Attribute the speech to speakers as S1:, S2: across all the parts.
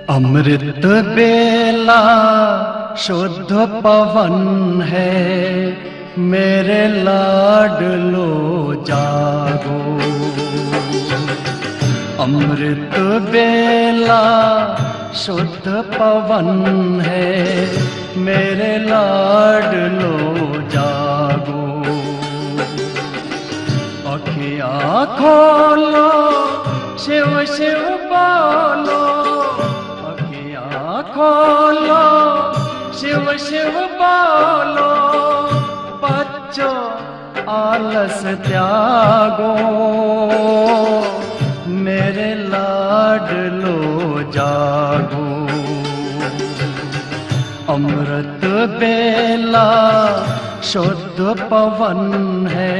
S1: अमृत बेला शुद्ध पवन है, मेरे लाडलो जागो। अमृत बेला शुद्ध पवन है, मेरे लाडलो जागो। अखियाँ खोलो, शिव शिव बोलो, अखियाँ खोलो, शिव शिव बोलो। बच्चों आलस त्यागो, मेरे लाडलो जागो। अमृत बेला शुद्ध पवन है,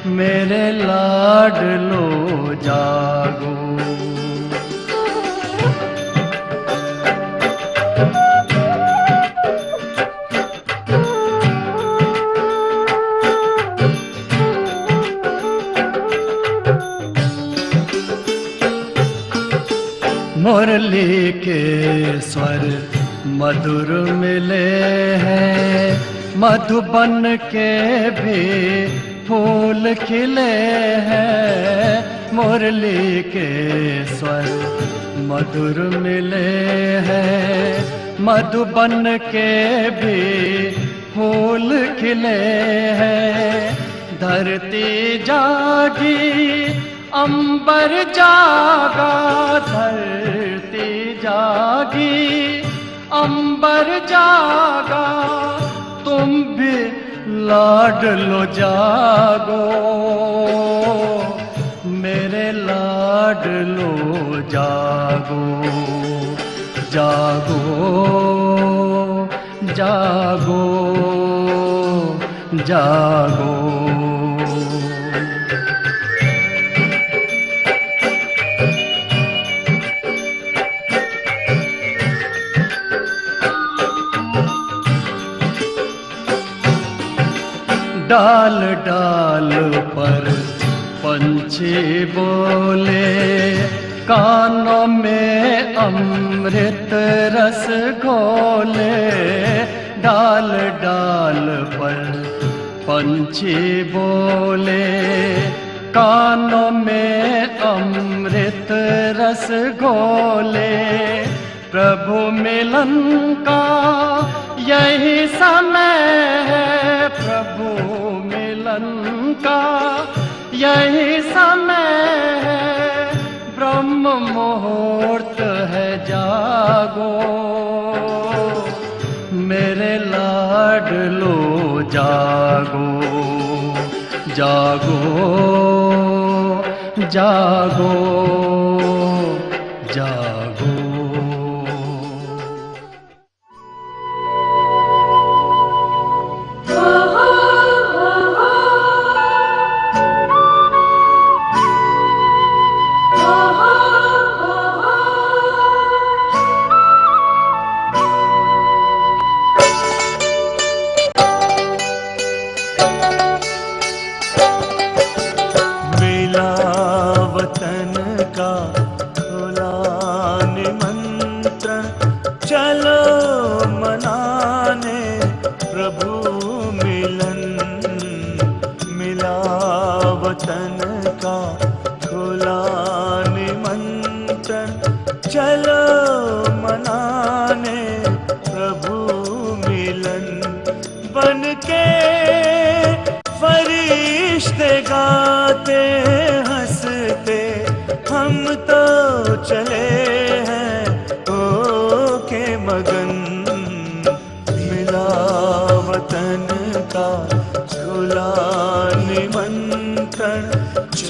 S1: मेरे लाडलो जागो। मुरली के स्वर मधुर मिले हैं, मधुबन के भी फूल खिले हैं। मुरली के स्वर मधुर मिले हैं, मधुबन के भी फूल खिले हैं। धरती जागी अंबर जागा, धरती जागी अंबर जागा। तुम भी लाडलो जागो, मेरे लाडलो जागो। जागो जागो जागो। डाल डाल पर पंछी बोले, कानों में अमृत रस घोले। डाल डाल पर पंछी बोले, कानों में अमृत रस घोले। प्रभु मिलन का यही समय है, प्रभु मिलन का यही समय है। ब्रह्म मुहूर्त है, जागो, मेरे लाडलो जागो। जागो जागो जागो।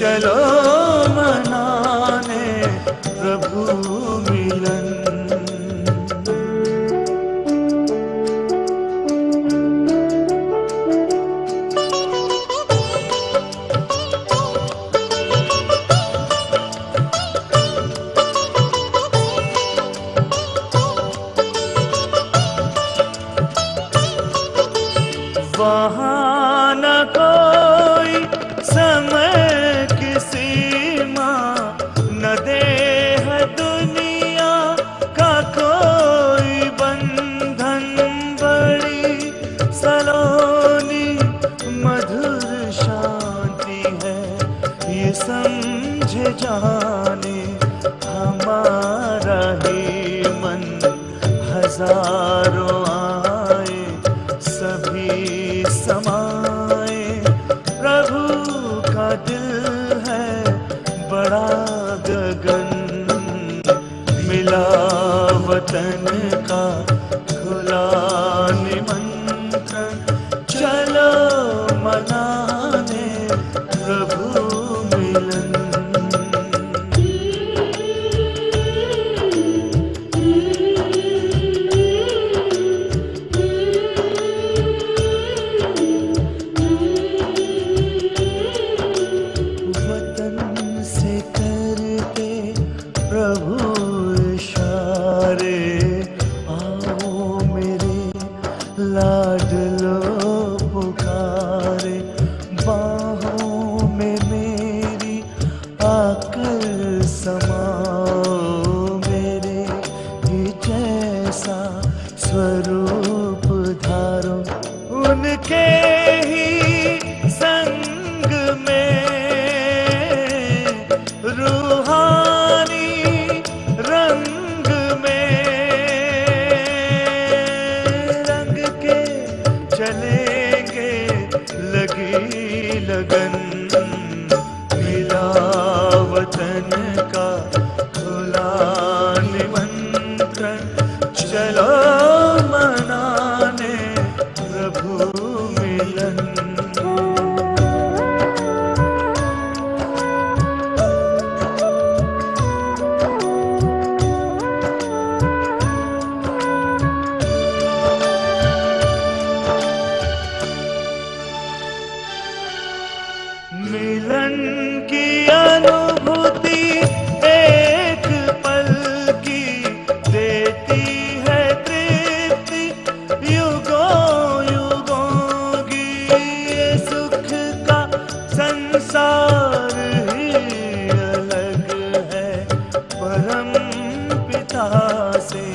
S2: चलो मनाने प्रभु मिलन। वतन का खुला निमंत्रण, चलो मनाने प्रभु मिलन। वतन से करते प्रभु इशारे, आओ मेरे लाडलो पुकारे, बाहों में मेरी आकर समाओ, मेरे ही जैसा स्वरूप धारो, उनके ही संग में रूहानी रंग में रंग के चलेंगे लगी लगन, मिला वतन का खुला निमंत्रण, चलो मनाने प्रभु मिलन। मिलन की अनुभूति एक पल की देती है तृप्ति, युगों युगों की ये सुख का संसार ही अलग है, परम पिता से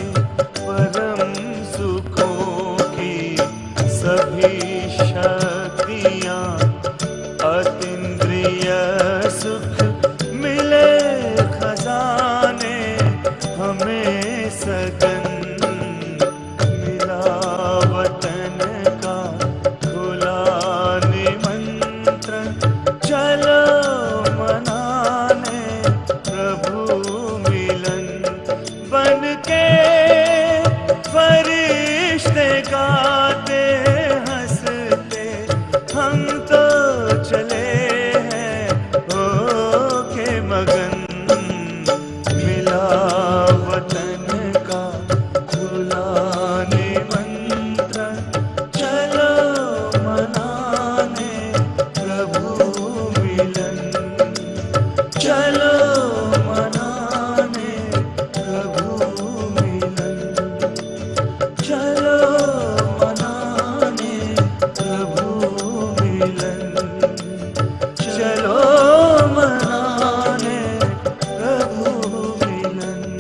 S2: परम सुखों की सभी शक्तियाँ, अतीन्द्रिय सुख मिले खजाने हमें सगन, मिला वतन का खुला निमंत्रण, चलो मनाने प्रभु मिलन। बन के फरिश्ते गाते हंसते हम तो चले हैं हो के मगन, मिला वतन का खुला निमंत्रण, चलो मनाने प्रभु मिलन, चलो मनाने प्रभु मिलन, चलो मनाने प्रभु मिलन, चलो मनाने प्रभु मिलन।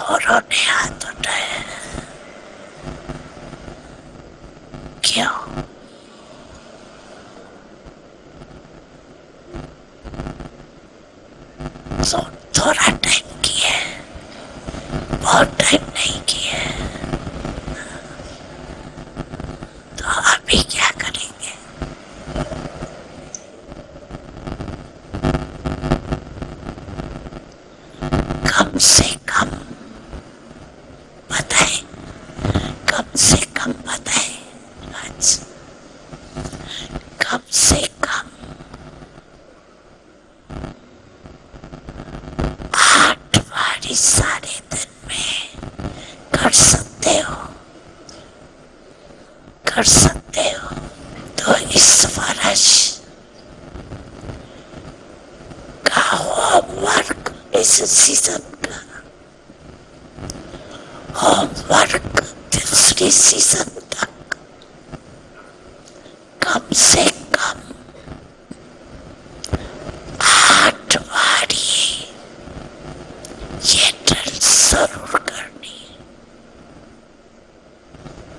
S3: औरों ने हाथ उठाए। क्यों? तो थोड़ा टाइम किया, बहुत टाइम नहीं किया, तो अभी क्या करेंगे? कम से कम बताए, कम से कम बताए, आज कम से कम 8 बारी सारे दिन में कर सकते हो, कर सकते हो। तो इस वर्ष का होमवर्क, इस सीजन का होमवर्क दूसरी सीजन तक कम से कम 8 बारी ये ड्रिल जरूर करनी,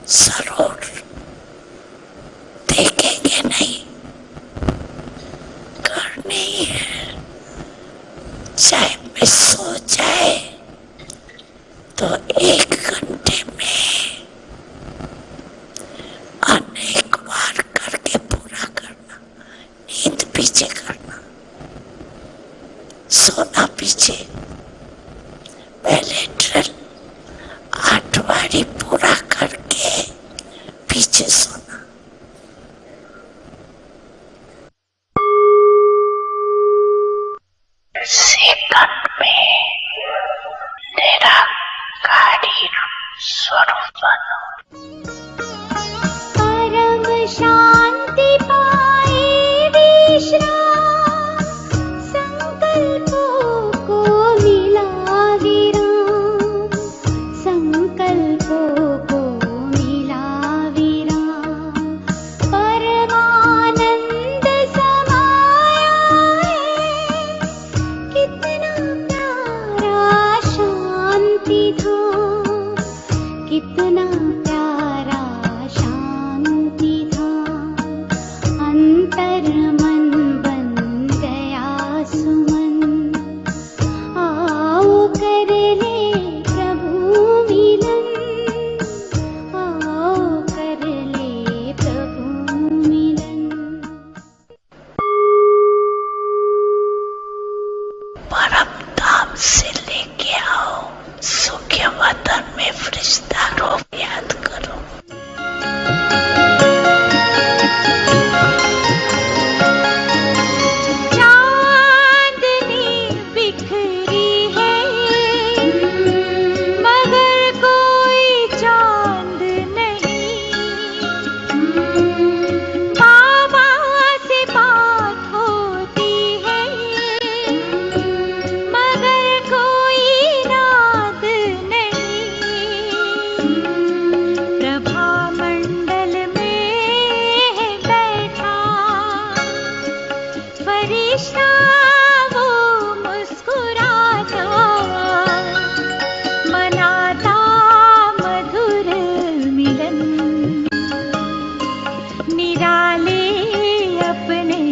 S3: जरूर। देखेंगे नहीं, करनी है। चाहे मिस हो जाए तो 1 घंटे में अनेक बार करके पूरा करना। नींद पीछे करना, सोना पीछे। पहले ड्रिल 8 बारी पूरा करके पीछे सोना। सेकंड में निराकारी स्वरूप बनो।
S4: परम शांति पाए विश्राम, संकल्पों को मिला विराम, संकल्पों को मिला विराम। परमानंद समाया है, कितना प्यारा शांति धाम, कितना प्यारा शांति धाम। अंतर मन बन गया सुमन, आओ कर ले प्रभु मिलन, आओ कर ले प्रभु मिलन।
S3: परम धाम से लेके आओ सुख्य वतन में फरिश्तारों याद करो।
S4: चांदनी बिखरी है, मगर कोई चांद नहीं। बाबा से बात होती है, मगर कोई नाद नहीं। प्रभा मंडल में है बैठा फरिश्ता, वो मुस्कुराता मनाता मधुर मिलन। निराले अपने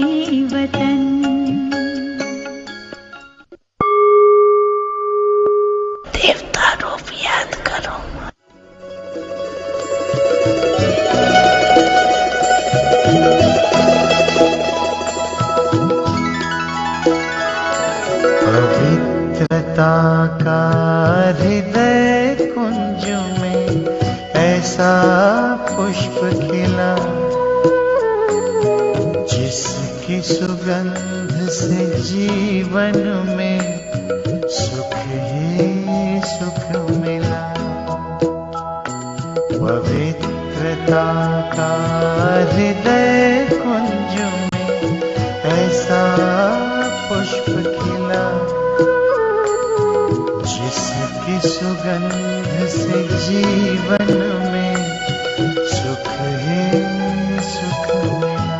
S4: वतन।
S3: देवता रूप याद करो।
S2: पवित्रता का हृदय कुंज में ऐसा पुष्प खिला, जिसकी सुगंध से जीवन में सुख ही सुख मिला। पवित्रता का हृदय कुंज में ऐसा पुष्प खिला, जिसकी सुगंध से जीवन में सुख ही सुख मिला।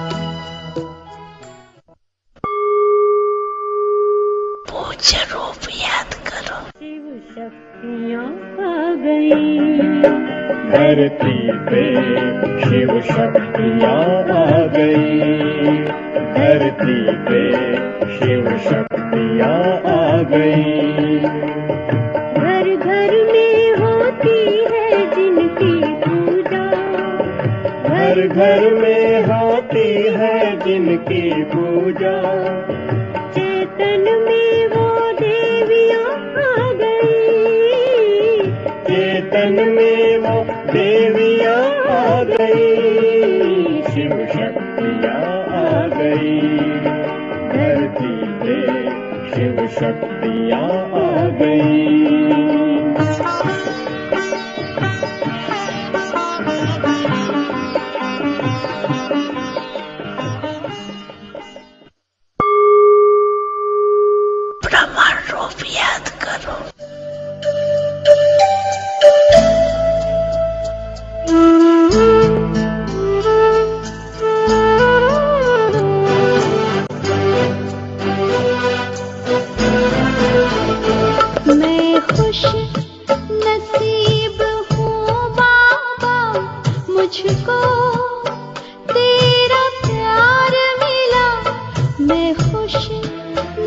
S2: पूज्य रूप याद करो।
S4: शिव शक्तियाँ आ गई,
S5: धरती पे शिव शक्तियाँ आ गई, धरती पे शिव शक्तियाँ आ गई।
S4: घर घर में होती है जिनकी पूजा,
S5: घर घर में होती है जिनकी पूजा,
S4: चेतन में वो देवियाँ आ गई,
S5: चेतन में वो देवियाँ आ गई, शिव शक्तियाँ आ गई, धरती पे शिव शक्तियाँ आ गई।
S3: ब्रह्मांड रूप याद करो।
S4: मैं खुश नसीब हूँ बाबा, मुझको तेरा प्यार मिला। मैं खुश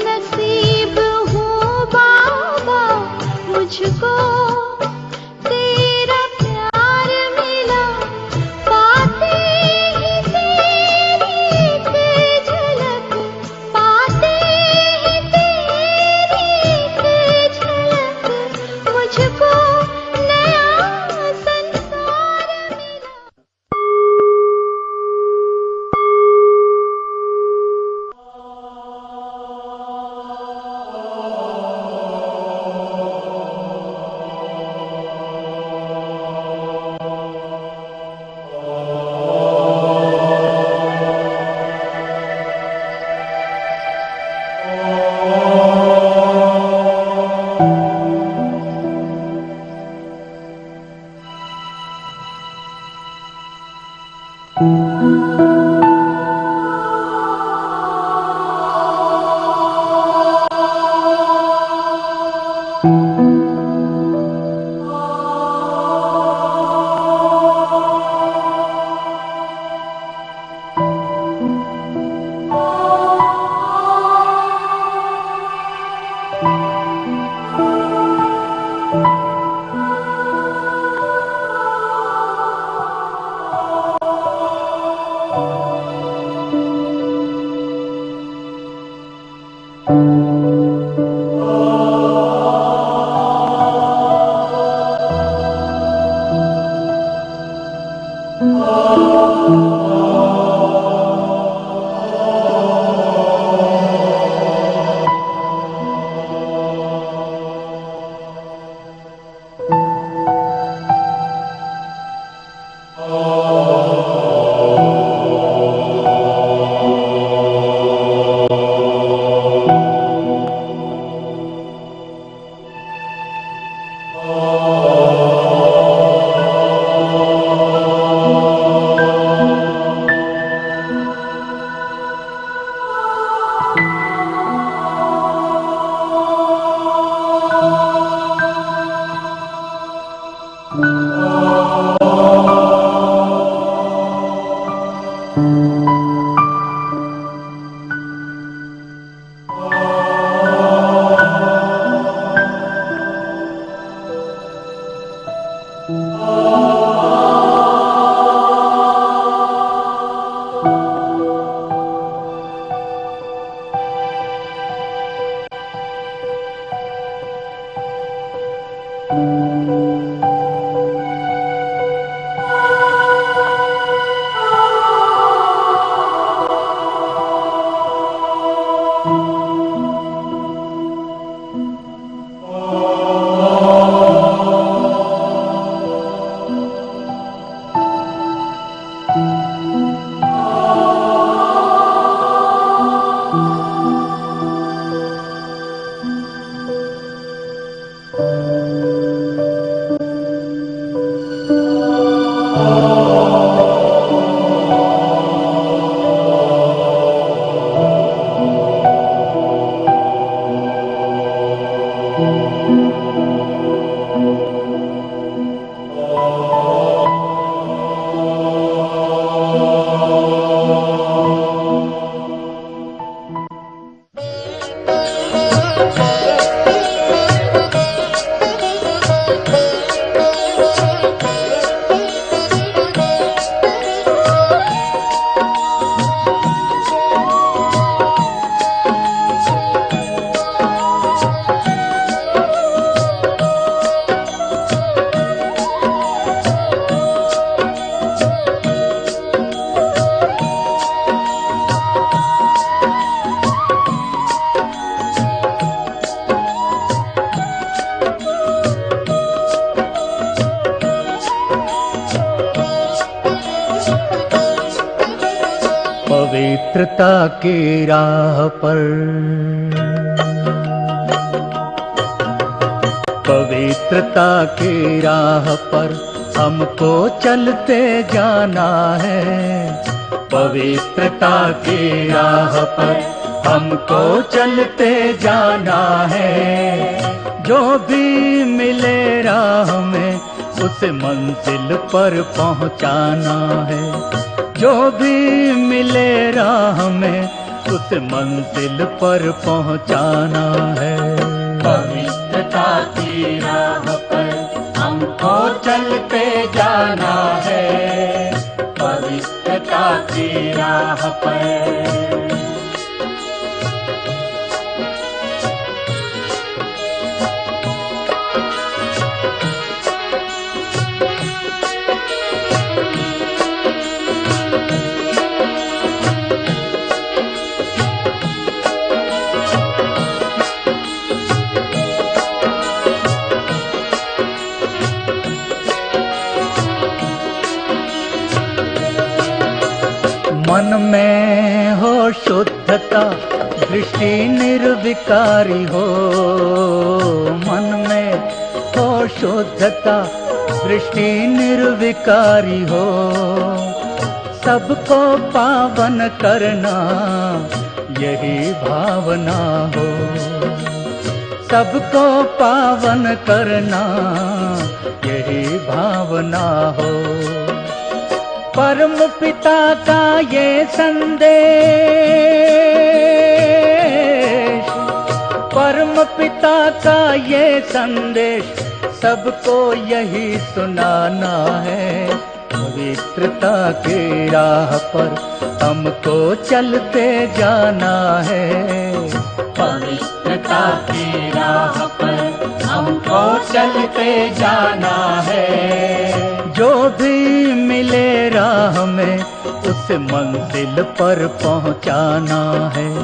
S4: नसीब हूँ बाबा,
S1: पवित्रता की राह पर, पवित्रता की राह पर हमको चलते जाना है। पवित्रता की राह पर हमको चलते जाना है। जो भी मिले राह में उसे मंजिल पर पहुंचाना है। जो भी मिले राह में उसे मंजिल पर पहुंचाना है। पवित्रता की राह पर हमको चलते जाना है। पवित्रता की राह पर। मन में हो शुद्धता, दृष्टि निर्विकारी हो। मन में हो शुद्धता, दृष्टि निर्विकारी हो। सबको पावन करना यही भावना हो। सबको पावन करना यही भावना हो। परम पिता का ये संदेश, परम पिता का ये संदेश सबको यही सुनाना है। पवित्रता की राह पर हमको चलते जाना है। पवित्रता की राह पर हमको चलते जाना है। जो भी मिले राह में उसे मंजिल पर पहुंचाना है।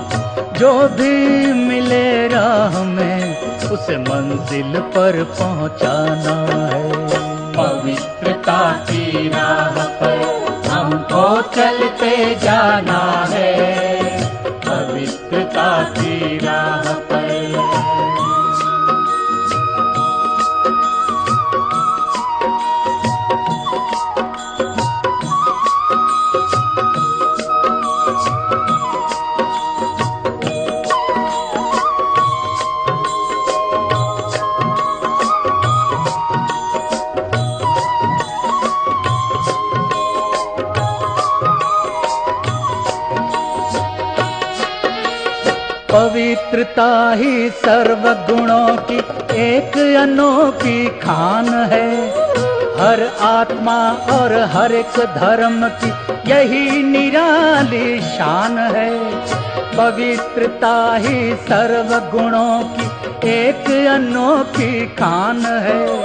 S1: जो भी मिले राह में उसे मंजिल पर पहुंचाना है। पवित्रता की राह पर हमको चलते जाना है। पवित्रता की राह पर। पवित्रता ही सर्व गुणों की एक अनोखी खान है। हर आत्मा और हर एक धर्म की यही निराली शान है। पवित्रता ही सर्व गुणों की एक अनोखी खान है।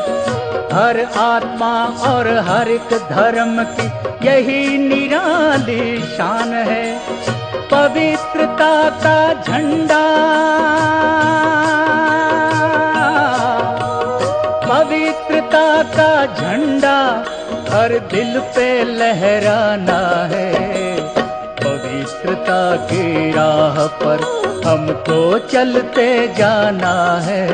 S1: हर आत्मा और हर एक धर्म की यही निराली शान है। पवित्रता का झंडा, पवित्रता का झंडा हर दिल पे लहराना है। पवित्रता की राह पर हमको चलते जाना है।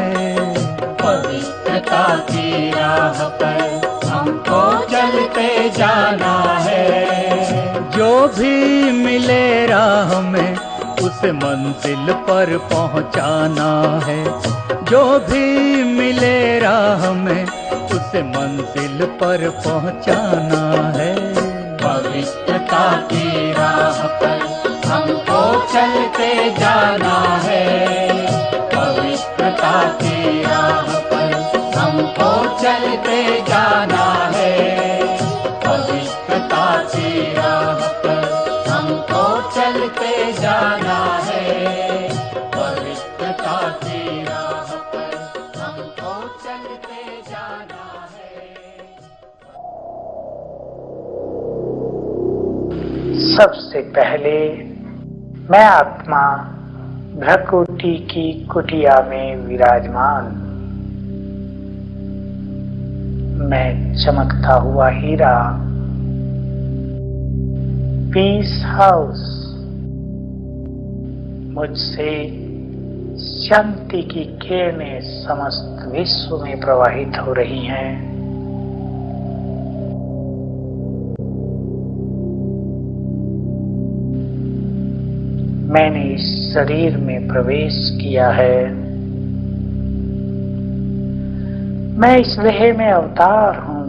S1: पवित्रता की राह पर हमको चलते जाना है। जो भी मिले राह में उसे मंजिल पर पहुंचाना है। जो भी मिले राह में उसे मंजिल पर पहुंचाना है। पवित्रता की राह पर हमको चलते जाना है। पवित्रता की राह पर हमको चलते जाना है। पवित्रता की राह पर हमको चलते जाना है। पवित्रता की राह पर हमको चलते जाना है।
S6: सबसे पहले मैं आत्मा भ्रकुटी की कुटिया में विराजमान, मैं चमकता हुआ हीरा, पीस हाउस मुझसे शांति की किरणें समस्त विश्व में प्रवाहित हो रही हैं। मैंने इस शरीर में प्रवेश किया है। मैं इस देह में अवतार हूं।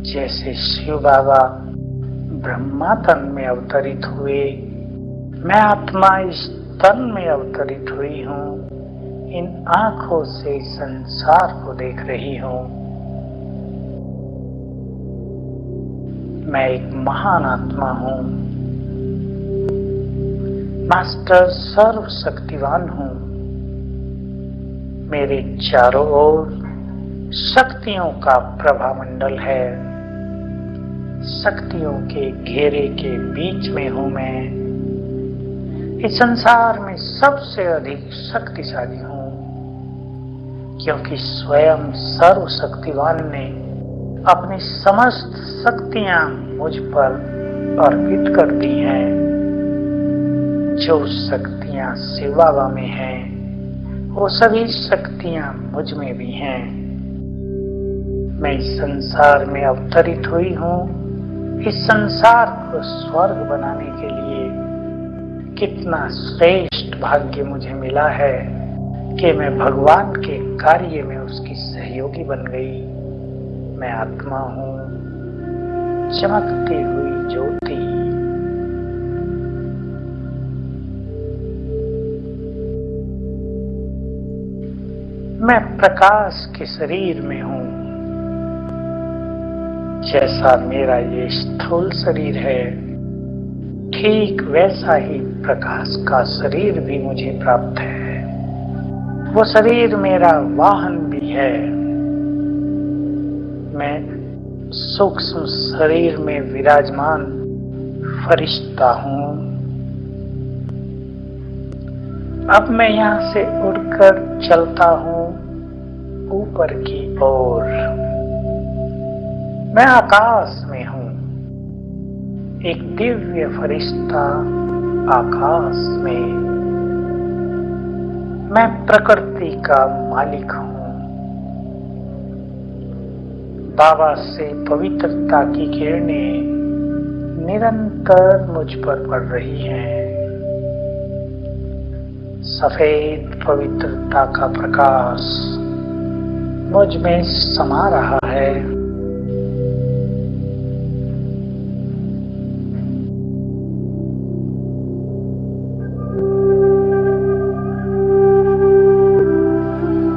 S6: जैसे शिव बाबा ब्रह्मा तन में अवतरित हुए, मैं आत्मा इस तन में अवतरित हुई हूं। इन आंखों से संसार को देख रही हूं। मैं एक महान आत्मा हूं। मास्टर सर्वशक्तिवान हूं। मेरे चारों ओर शक्तियों का प्रभामंडल है। शक्तियों के घेरे के बीच में हूं मैं। इस संसार में सबसे अधिक शक्तिशाली हूं, क्योंकि स्वयं सर्वशक्तिवान ने अपनी समस्त शक्तियां मुझ पर अर्पित कर दी हैं। जो शक्तियां शिव बाबा में हैं, वो सभी शक्तियां मुझ में भी हैं। मैं इस संसार में अवतरित हुई हूं। इस संसार को स्वर्ग बनाने के लिए कितना श्रेष्ठ भाग्य मुझे मिला है कि मैं भगवान के कार्य में उसकी सहयोगी बन गई। मैं आत्मा हूं, चमकती हुई ज्योति। मैं प्रकाश के शरीर में हूं। जैसा मेरा ये स्थूल शरीर है, ठीक वैसा ही प्रकाश का शरीर भी मुझे प्राप्त है। वो शरीर मेरा वाहन भी है। मैं सूक्ष्म शरीर में विराजमान फरिश्ता हूं। अब मैं यहां से उड़कर चलता हूं ऊपर की ओर। मैं आकाश में हूं, एक दिव्य फरिश्ता आकाश में। मैं प्रकृति का मालिक हूं। बाबा से पवित्रता की किरणें निरंतर मुझ पर पड़ रही हैं। सफेद पवित्रता का प्रकाश मुझ में समा रहा है।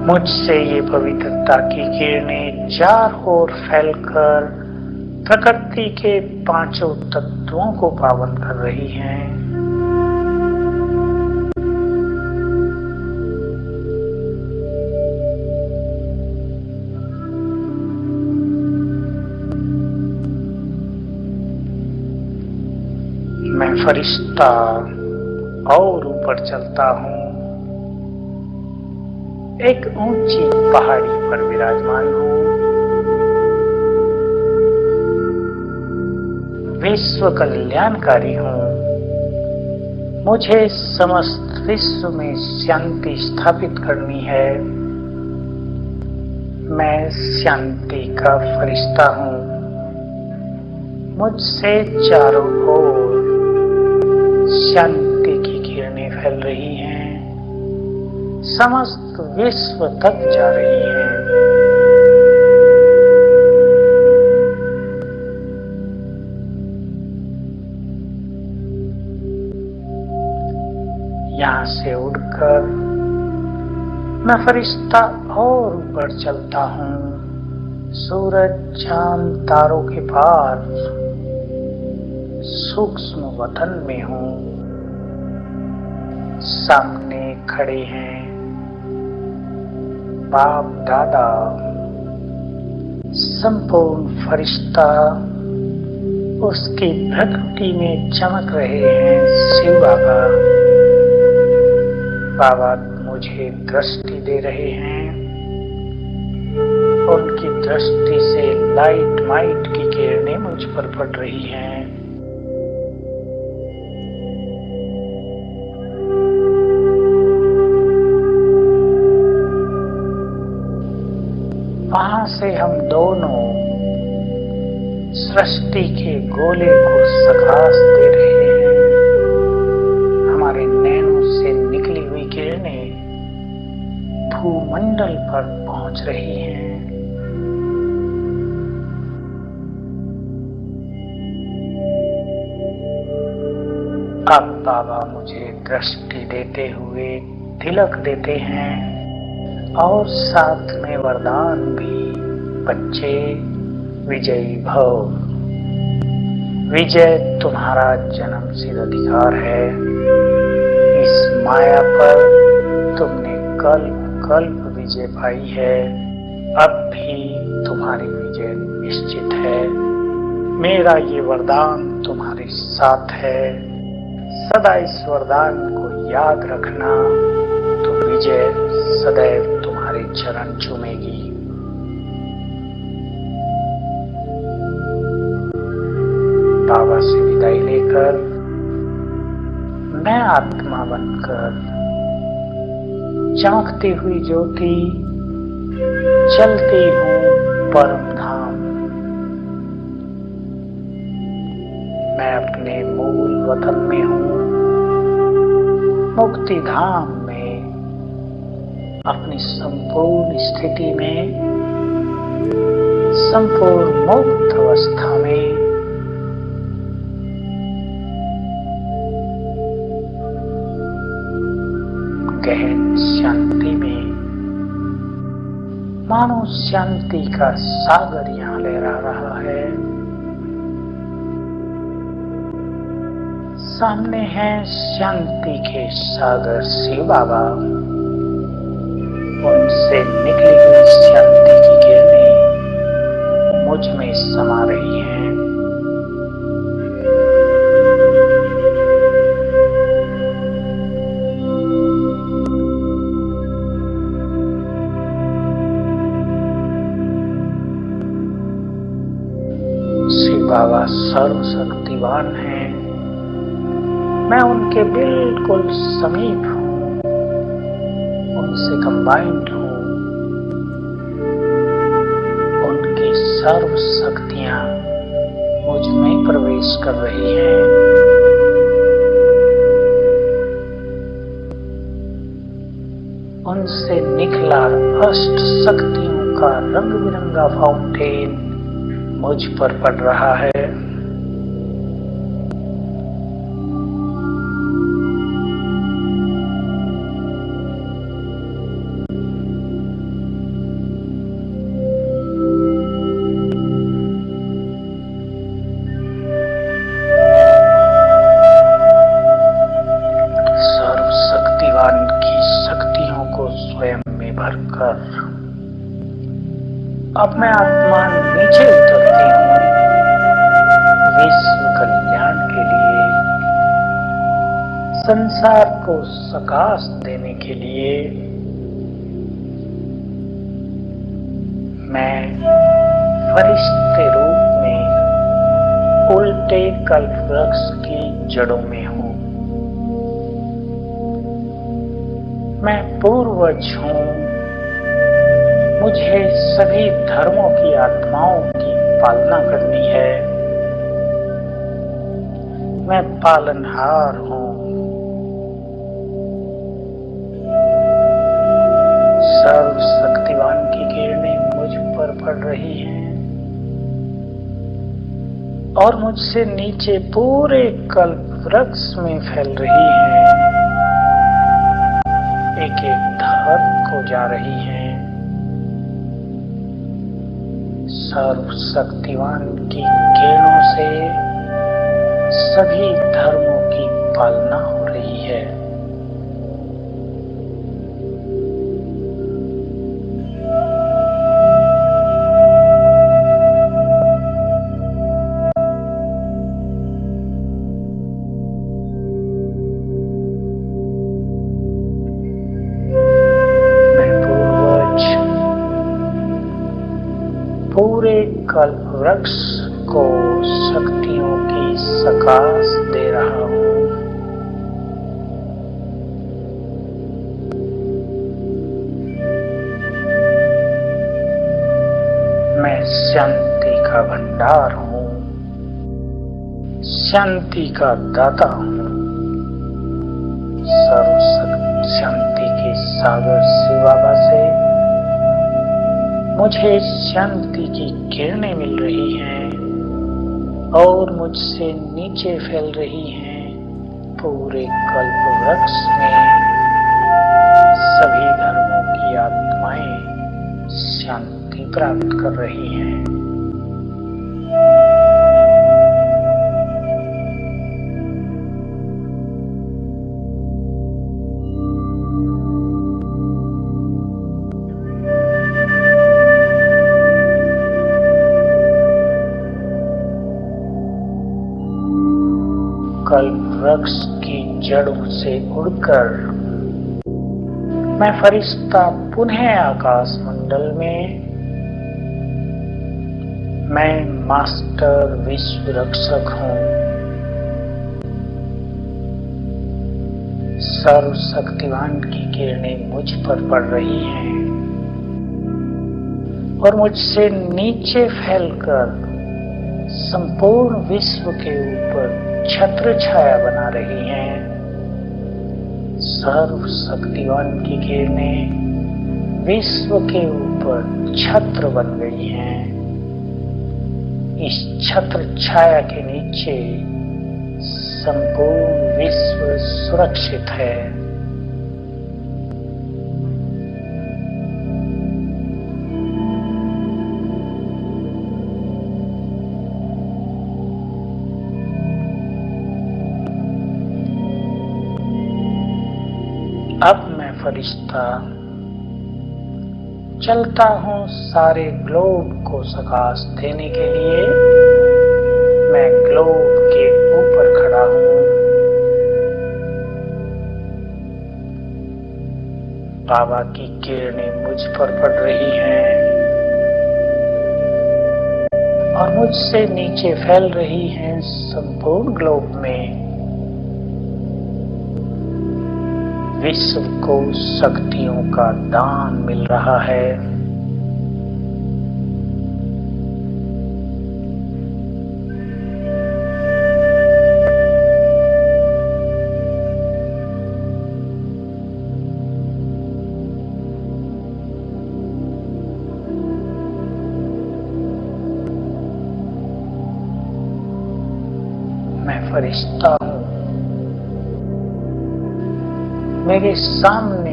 S6: मुझसे ये पवित्रता की किरणें चारों ओर फैलकर प्रकृति के पांचों तत्वों को पावन कर रही हैं। मैं फरिश्ता और ऊपर चलता हूं। एक ऊंची पहाड़ी पर विराजमान हूं। विश्व कल्याणकारी हूं। मुझे समस्त विश्व में शांति स्थापित करनी है। मैं शांति का फरिश्ता हूं। मुझसे चारों ओर शांति की किरणें फैल रही हैं। समस्त विश्व तक जा रही हैं। यहां से उड़कर मैं फरिश्ता और ऊपर चलता हूं। सूरज, चांद, तारों के पार सूक्ष्म वतन में हूं। सामने खड़े हैं बाप दादा। संपूर्ण फरिश्ता उसकी प्रकृति में चमक रहे हैं। शिव बाबा बाबा मुझे दृष्टि दे रहे हैं। उनकी दृष्टि से लाइट माइट की किरणें मुझ पर पड़ रही हैं। हम दोनों सृष्टि के गोले को सकाश दे रहे हैं। हमारे नैनों से निकली हुई किरणें भूमंडल पर पहुंच रही हैं। अब बाबा मुझे दृष्टि देते हुए तिलक देते हैं और साथ में वरदान भी, बच्चे विजयी भव। विजय तुम्हारा जन्मसिद्ध अधिकार है। इस माया पर तुमने कल्प कल्प विजय पाई है, अब भी तुम्हारी विजय निश्चित है। मेरा ये वरदान तुम्हारे साथ है, सदा इस वरदान को याद रखना, तो विजय सदैव तुम्हारे चरण चूमेगी। बाबा से विदाई लेकर मैं आत्मा बनकर चमकती हुई ज्योति चलती हूँ परम धाम। मैं अपने मूल वतन में हूँ, मुक्ति धाम में, अपनी संपूर्ण स्थिति में, संपूर्ण मुक्त अवस्था में। गहन शांति में, मानो शांति का सागर यहाँ लहरा रहा है। सामने है शांति के सागर शिव बाबा। उनसे निकली हुई शांति की किरणें मुझ में समा रही हैं। शिव बाबा सर्वशक्तिवान हैं। मैं उनके बिल्कुल समीप हूँ, उनसे कंबाइंड हूँ। उनकी सर्व शक्तियाँ मुझ में प्रवेश कर रही हैं। उनसे निकला अष्ट शक्तियों का रंग बिरंगा फाउंटेन मुझ पर पड़ रहा है। सर्वशक्तिवान की शक्तियों को स्वयं में भरकर अब मैं आत्मा नीचे उतरती हूँ विश्व कल्याण के लिए, संसार को सकाश देने के लिए। मैं फरिश्ते रूप में उल्टे कल्प वृक्ष की जड़ों में हूँ। मैं पूर्वज हूँ। मुझे सभी धर्मों की आत्माओं की पालना करनी है। मैं पालनहार हूँ। सर्वशक्तिवान की किरणें मुझ पर पड़ रही हैं और मुझसे नीचे पूरे कल्प वृक्ष में फैल रही हैं। एक एक धर्म को जा रही हैं। सर्वशक्तिवान की किरणों से सभी धर्मों की पालना हो रही है। पूरे कल्प वृक्ष को शक्तियों की सकाश दे रहा हूँ। शांति का भंडार हूँ, शांति का दाता हूँ। सर्व शांति के सागर शिव बाबा से मुझे शांति की किरणें मिल रही हैं और मुझसे नीचे फैल रही हैं पूरे कल्प वृक्ष में। सभी धर्मों की आत्माएं शांति प्राप्त कर रही हैं। कल्प वृक्ष की जड़ों से उड़कर मैं फरिश्ता पुनः आकाश मंडल में, मैं मास्टर विश्व रक्षक हूँ। सर्वशक्तिवान की किरणें मुझ पर पड़ रही हैं और मुझसे नीचे फैलकर संपूर्ण विश्व के ऊपर छत्र छाया बना रही हैं। सर्व शक्तिवान की किरणें विश्व के ऊपर छत्र बन गई हैं। इस छत्र छाया के नीचे संपूर्ण विश्व सुरक्षित है। अब मैं फरिश्ता चलता हूँ सारे ग्लोब को प्रकाश देने के लिए। मैं ग्लोब के ऊपर खड़ा हूँ। बाबा की किरणें मुझ पर पड़ रही हैं और मुझसे नीचे फैल रही हैं संपूर्ण ग्लोब में। विश्व को शक्तियों का दान मिल रहा है। मैं फरिश्ता हूँ। मेरे सामने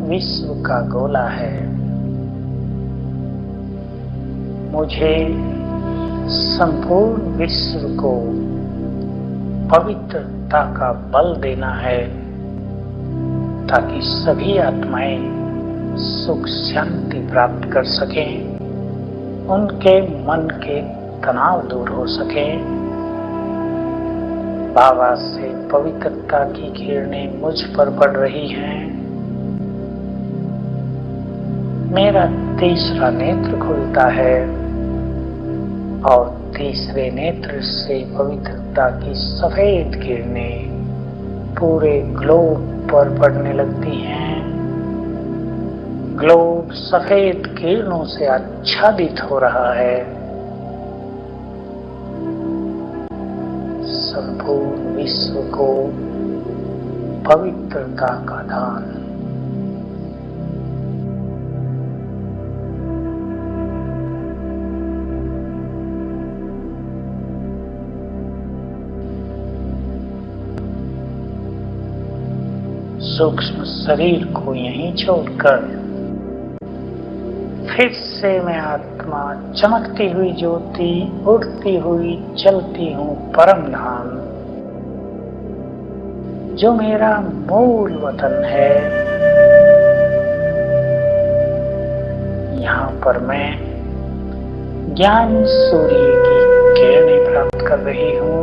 S6: विश्व का गोला है। मुझे संपूर्ण विश्व को पवित्रता का बल देना है ताकि सभी आत्माएं सुख शांति प्राप्त कर सकें, उनके मन के तनाव दूर हो सके। बाबा से पवित्रता की किरणें मुझ पर पड़ रही हैं। मेरा तीसरा नेत्र खुलता है और तीसरे नेत्र से पवित्रता की सफेद किरणें पूरे ग्लोब पर पड़ने लगती हैं। ग्लोब सफेद किरणों से आच्छादित हो रहा है। संपूर्ण विश्व को पवित्रता का दान। सूक्ष्म शरीर को यहीं छोड़कर फिर से मैं आत्मा चमकती हुई ज्योति उड़ती हुई चलती हूँ परम धाम, जो मेरा मूल वतन है। यहाँ पर मैं ज्ञान सूर्य की किरणें प्राप्त कर रही हूँ।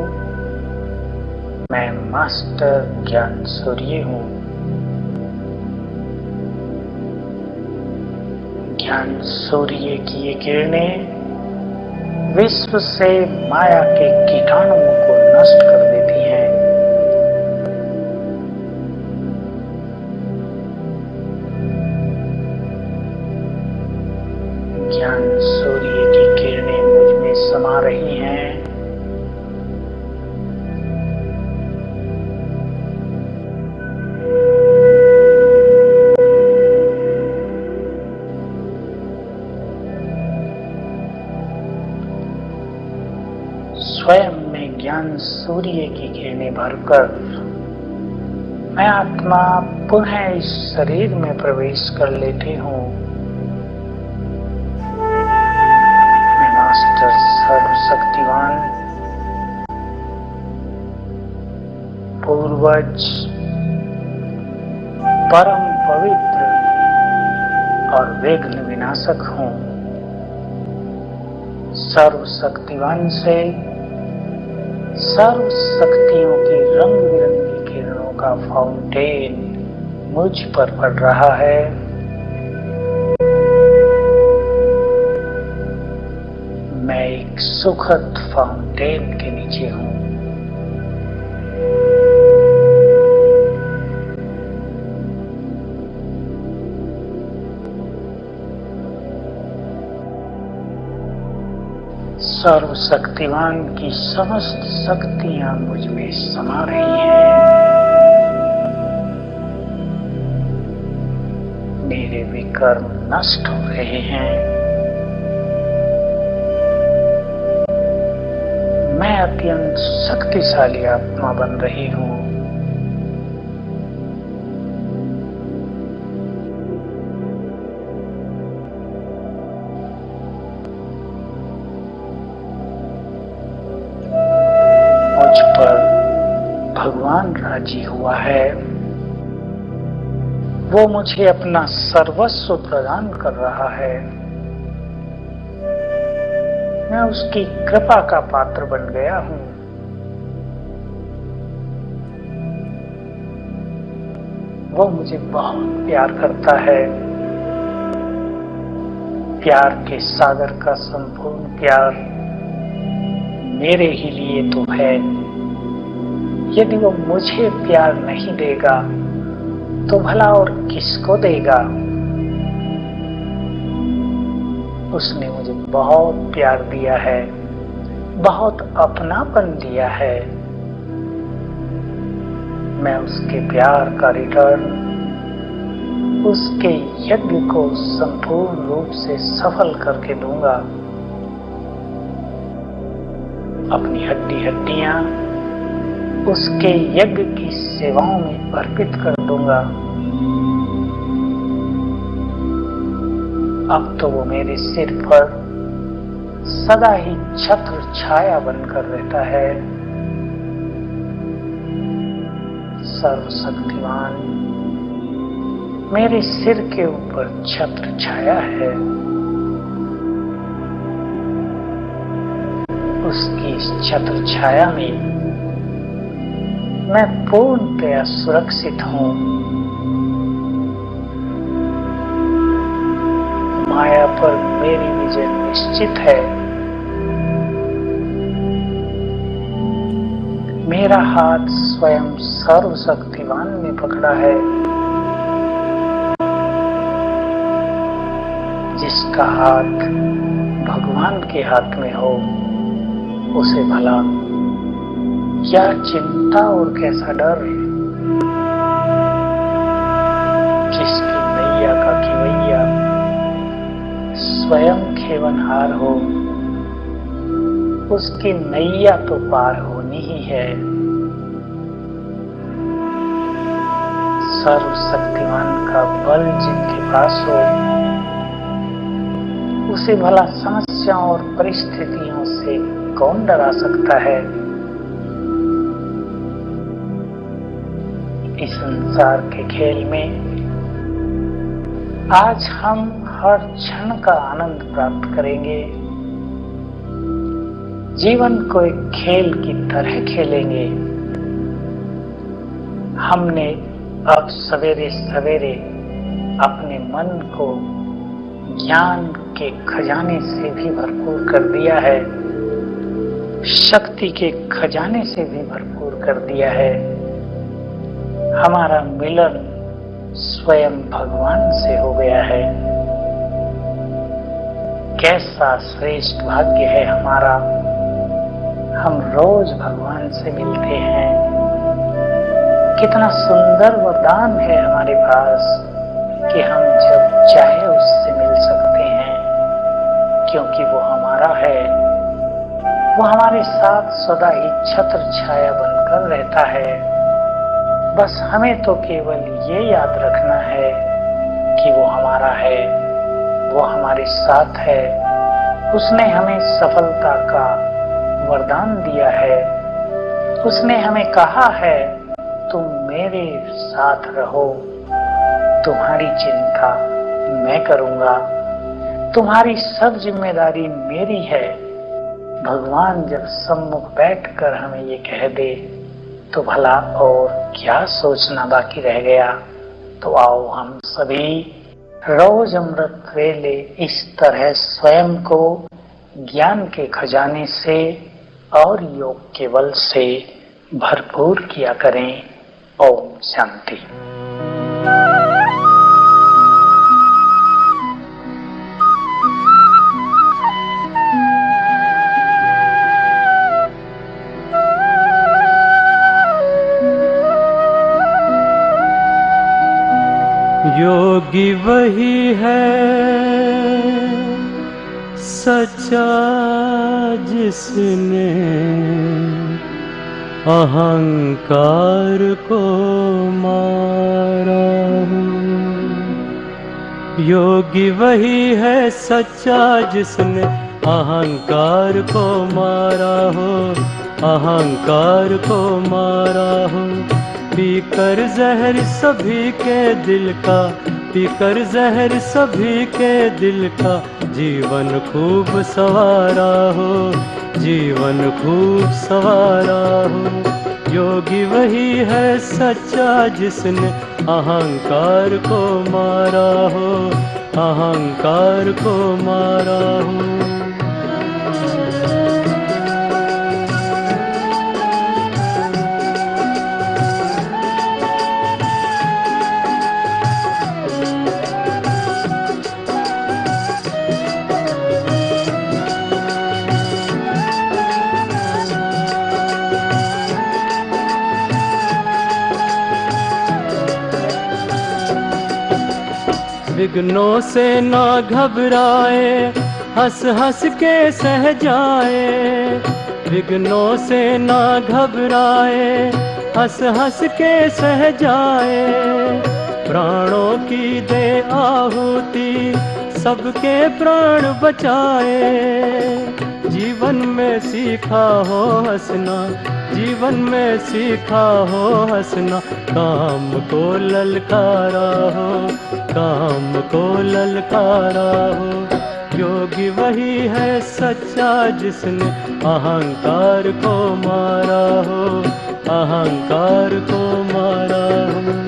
S6: मैं मास्टर ज्ञान सूर्य हूँ। ज्ञान सूर्य की ये किरणें विश्व से माया के कीटाणुओं को नष्ट कर देती हैं। ज्ञान सूर्य की किरणें समा रही हैं। स्वयं में ज्ञान सूर्य की किरणें भरकर मैं आत्मा पुनः इस शरीर में प्रवेश कर लेती हूँ। मैं मास्टर सर्वशक्तिवान पूर्वज परम पवित्र और विघ्न विनाशक हूँ। सर्वशक्तिवान से सर्व शक्तियों की रंग बिरंगी किरणों का फाउंटेन मुझ पर पड़ रहा है। मैं एक सुखद फाउंटेन के नीचे हूँ। सर्वशक्तिवान की समस्त शक्तियां मुझ में समा रही हैं। मेरे विकर्म नष्ट हो रहे हैं। मैं अत्यंत शक्तिशाली आत्मा बन रही हूँ। भगवान राजी हुआ है। वो मुझे अपना सर्वस्व प्रदान कर रहा है। मैं उसकी कृपा का पात्र बन गया हूं। वो मुझे बहुत प्यार करता है। प्यार के सागर का संपूर्ण प्यार मेरे ही लिए तो है। यदि वो मुझे प्यार नहीं देगा तो भला और किसको देगा। उसने मुझे बहुत प्यार दिया है, बहुत अपनापन दिया है। मैं उसके प्यार का रिटर्न, उसके यज्ञ को संपूर्ण रूप से सफल करके दूंगा। अपनी हड्डियां उसके यज्ञ की सेवाओं में अर्पित कर दूंगा। अब तो वो मेरे सिर पर सदा ही छत्र छाया बनकर रहता है। सर्वशक्तिवान मेरे सिर के ऊपर छत्र छाया है। उसकी इस छत्र छाया में मैं पूर्णतया सुरक्षित हूँ। माया पर मेरी विजय निश्चित है। मेरा हाथ स्वयं सर्वशक्तिवान ने पकड़ा है। जिसका हाथ भगवान के हाथ में हो उसे भला क्या चिंता और कैसा डर। जिसकी नैया का खिवैया स्वयं खेवनहार हो उसकी नैया तो पार होनी ही है। सर्वशक्तिमान का बल जिनके पास हो उसे भला समस्याओं और परिस्थितियों से कौन डरा सकता है। इस संसार के खेल में आज हम हर क्षण का आनंद प्राप्त करेंगे। जीवन को एक खेल की तरह खेलेंगे। हमने अब सवेरे सवेरे अपने मन को ज्ञान के खजाने से भी भरपूर कर दिया है, शक्ति के खजाने से भी भरपूर कर दिया है। हमारा मिलन स्वयं भगवान से हो गया है। कैसा श्रेष्ठ भाग्य है हमारा, हम रोज भगवान से मिलते हैं। कितना सुंदर वरदान है हमारे पास कि हम जब चाहे उससे मिल सकते हैं, क्योंकि वो हमारा है। वो हमारे साथ सदा ही छत्र छाया बनकर रहता है। बस हमें तो केवल ये याद रखना है कि वो हमारा है, वो हमारे साथ है। उसने हमें सफलता का वरदान दिया है। उसने हमें कहा है, तुम मेरे साथ रहो, तुम्हारी चिंता मैं करूंगा, तुम्हारी सब जिम्मेदारी मेरी है। भगवान जब सम्मुख बैठकर हमें ये कह दे तो भला और क्या सोचना बाकी रह गया। तो आओ हम सभी रोज अमृत वेले इस तरह स्वयं को ज्ञान के खजाने से और योग के बल से भरपूर किया करें। ओम शांति।
S1: योगी वही है सच्चा जिसने अहंकार को मारा हो। योगी वही है सच्चा जिसने अहंकार को मारा हो, अहंकार को मारा हो। पीकर जहर सभी के दिल का, पीकर जहर सभी के दिल का, जीवन खूब सवारा हो, जीवन खूब सवारा हो। योगी वही है सच्चा जिसने अहंकार को मारा हो, अहंकार को मारा हो। विघ्नों से ना घबराए, हंस हंस के सह जाए। विघ्नों से ना घबराए, हंस हंस के सह जाए। प्राणों की दे आहुति, सबके प्राण बचाए। जीवन में सीखा हो हंसना, जीवन में सीखा हो हंसना। काम को ललकारा हो, काम को ललकारा हो। योगी वही है सच्चा जिसने अहंकार को मारा हो, अहंकार को मारा हो।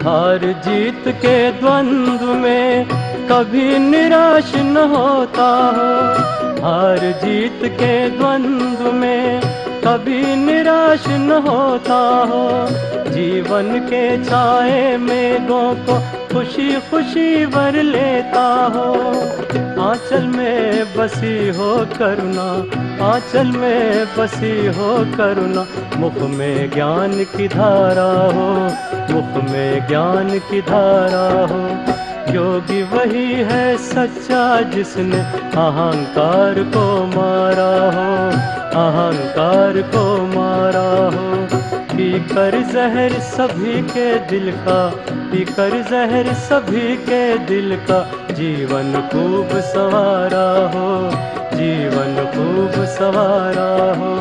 S1: हार जीत के द्वंद्व में कभी निराश न होता हो। हार जीत के द्वंद्व में कभी निराश न होता हो। जीवन के छाए मेघों को खुशी खुशी भर लेता हो। आंचल में बसी हो करुणा, आंचल में बसी हो करुणा। मुख में ज्ञान की धारा हो, मुख में ज्ञान की धारा हो। योगी वही है सच्चा जिसने अहंकार को मारा हो, अहंकार को मारा हो। पीकर जहर सभी के दिल का, पीकर जहर सभी के दिल का। जीवन खूब सवारा हो, जीवन खूब सवारा हो।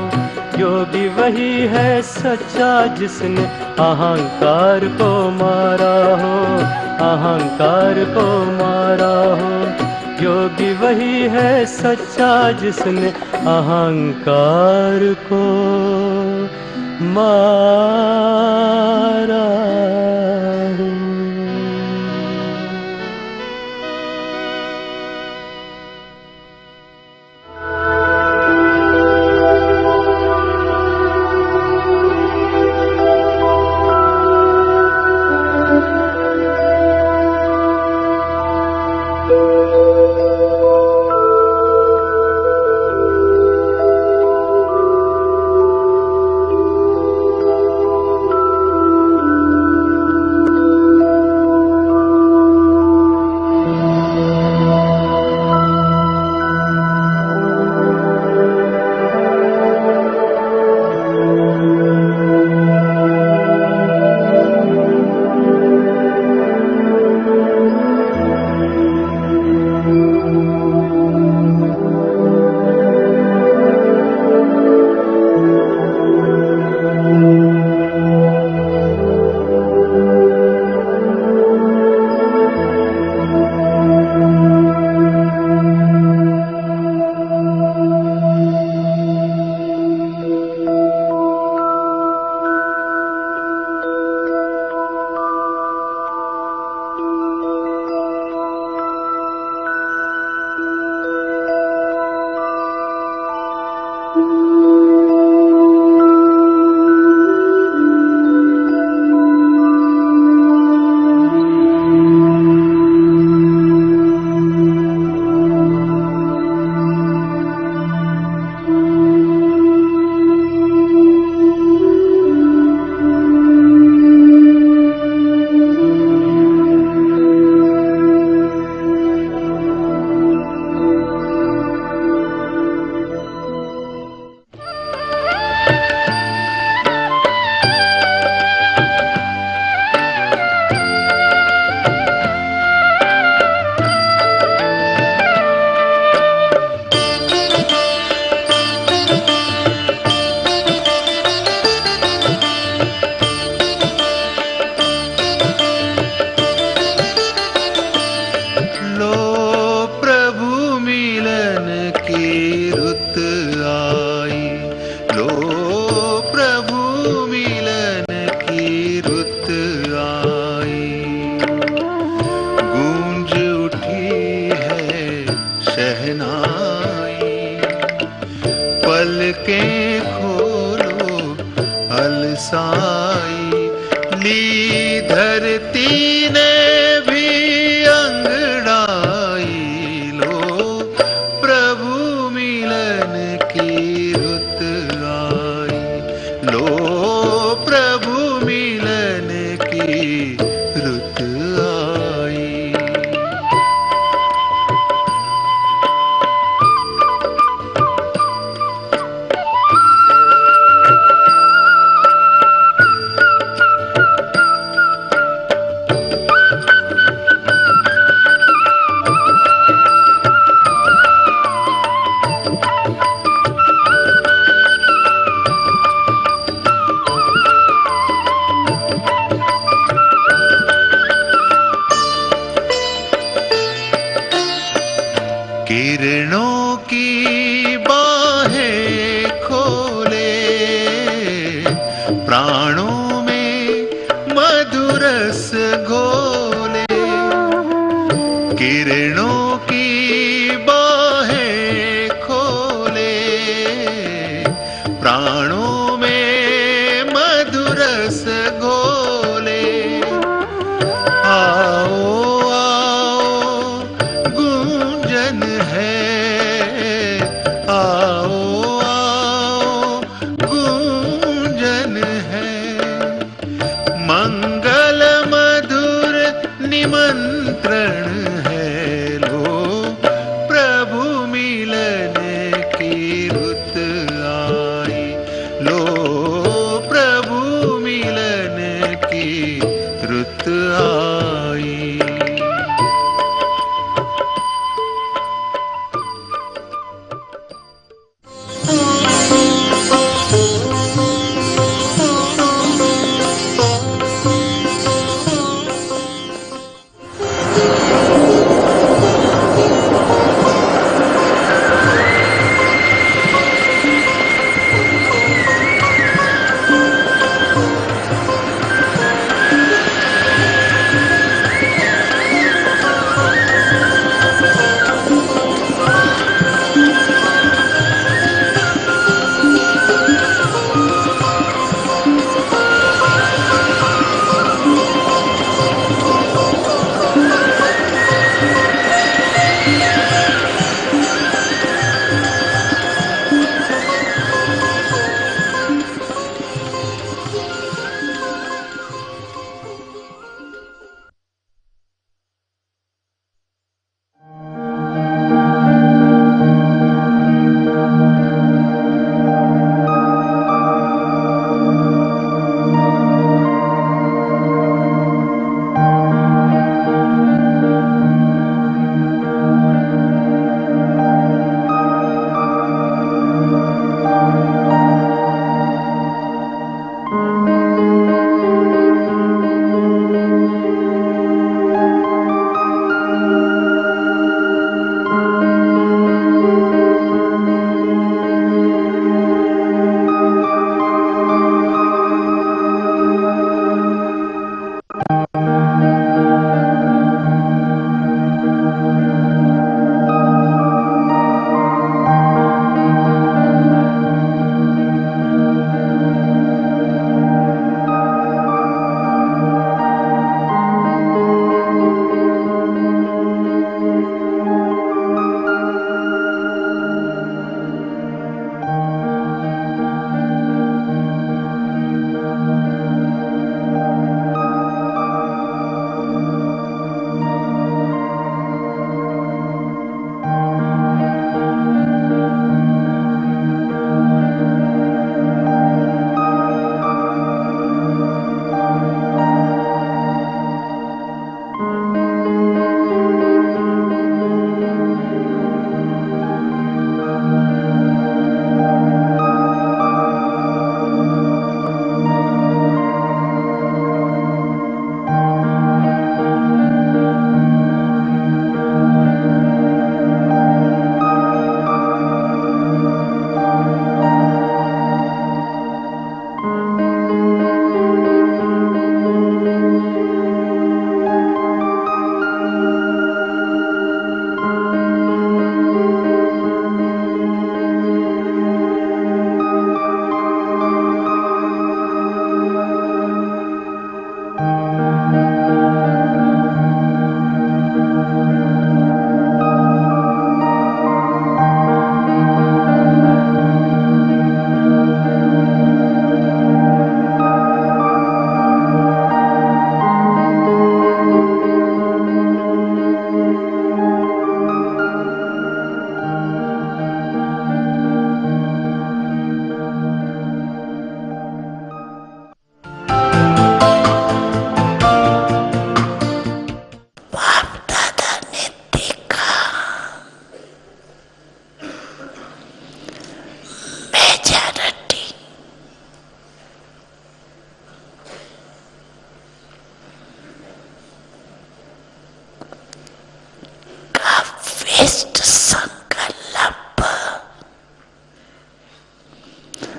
S1: योगी वही है सच्चा जिसने अहंकार को मारा हो, अहंकार को मारा हो। योगी वही है सच्चा जिसने अहंकार को मारा हो।
S2: पलकें खोलो अलसाई ली धरती ने भी अंगड़ाई। लो प्रभु मिलन की रुत आई, लो प्रभु मिलन की रुत आई। किरणों की बाहें खोले, प्राणों में मधुरस घोले। किरणों की बाहें खोले, प्राणों में मधुरस घोले। आओ मंगल मधुर निमंत्रण है, लो प्रभु मिलन की रुत आई। लो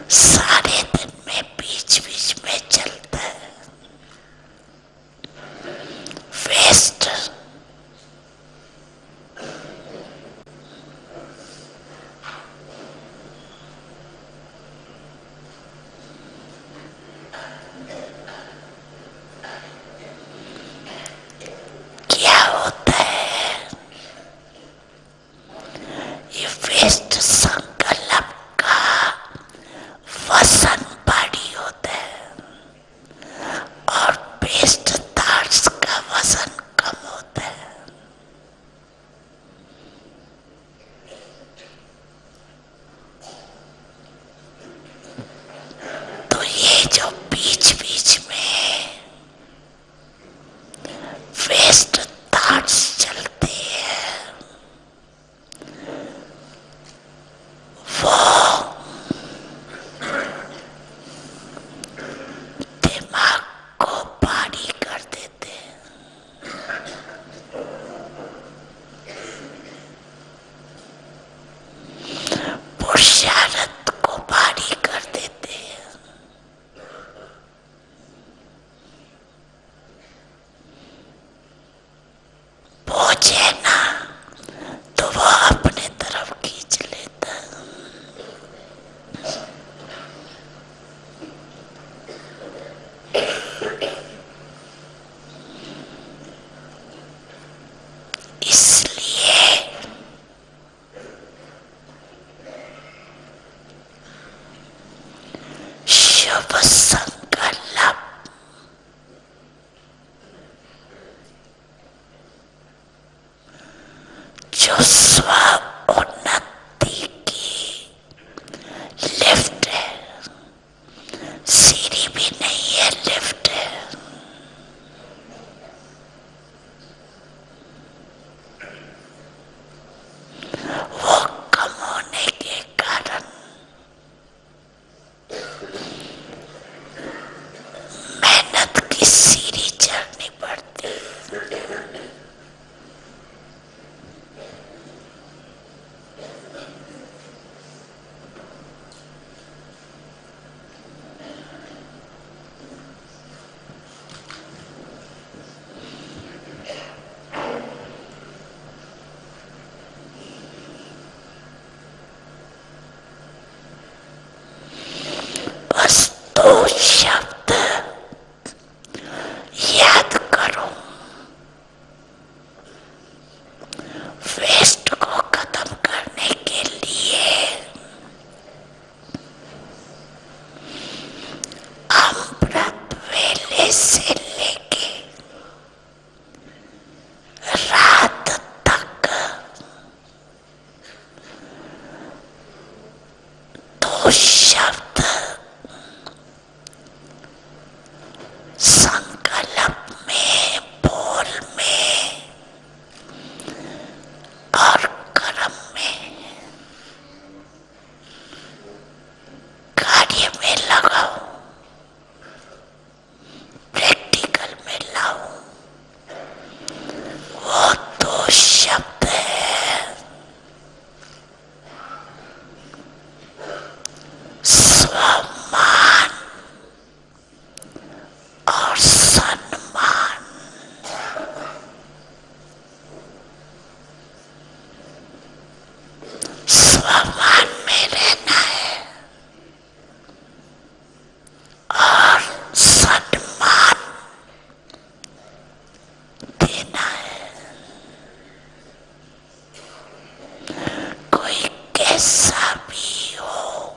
S3: सारे दिन में बीच बीच में चलता है। वेस्ट क्या होता है? ये वेस्ट संकल्प का वजन भारी होता है और बेस्ट थॉट्स का वजन कम होता है। तो ये जो बीच बीच में वेस्ट थॉट्स चलते हैं वो दिमाग को भारी कर देते हैं। पुरुषार्थ को भारी कर देते हैं। बोझे ना तो वो अपने तरफ खींच लेता है। इसलिए शुभ संकल्प जो स्व उन्नति की लिफ्ट है, सीढ़ी भी नहीं है, लिफ्ट है। वो कम होने के कारण मेहनत की सीढ़ी चढ़नी पड़ती है। बस दो शब्द याद करो। वेस्ट को खत्म करने के लिए अमृत वेले से लेके रात तक दो शब्द संकल्प में, बोल में और कर्म में, कार्य में लगाओ, प्रैक्टिकल में लाओ। वो दो शब्द है स्वमान और सम्मान। स्वमान में रहना है और सम्मान देना है। कोई कैसा भी हो,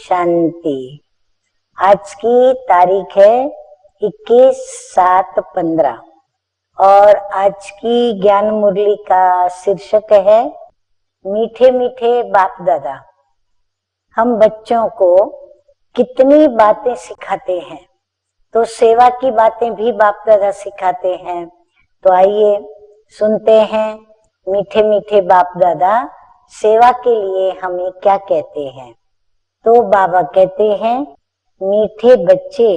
S7: शांति। आज की तारीख है 21/7/15 और आज की ज्ञान मुरली का शीर्षक है मीठे मीठे बाप दादा। हम बच्चों को कितनी बातें सिखाते हैं, तो सेवा की बातें भी बाप दादा सिखाते हैं। तो आइए सुनते हैं मीठे मीठे बाप दादा सेवा के लिए हमें क्या कहते हैं। तो बाबा कहते हैं, मीठे बच्चे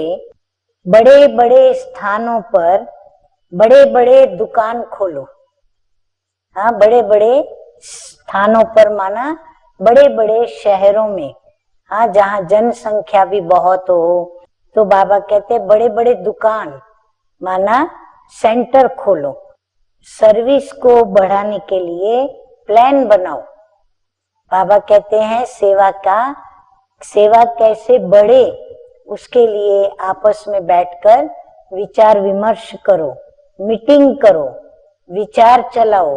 S7: बड़े बड़े स्थानों पर बड़े बड़े दुकान खोलो। हाँ, बड़े बड़े स्थानों पर माना बड़े बड़े शहरों में, हाँ, जहाँ जनसंख्या भी बहुत हो। तो बाबा कहते हैं बड़े बड़े दुकान माना सेंटर खोलो, सर्विस को बढ़ाने के लिए प्लान बनाओ। बाबा कहते हैं सेवा कैसे बढ़े, उसके लिए आपस में बैठकर विचार विमर्श करो, मीटिंग करो, विचार चलाओ,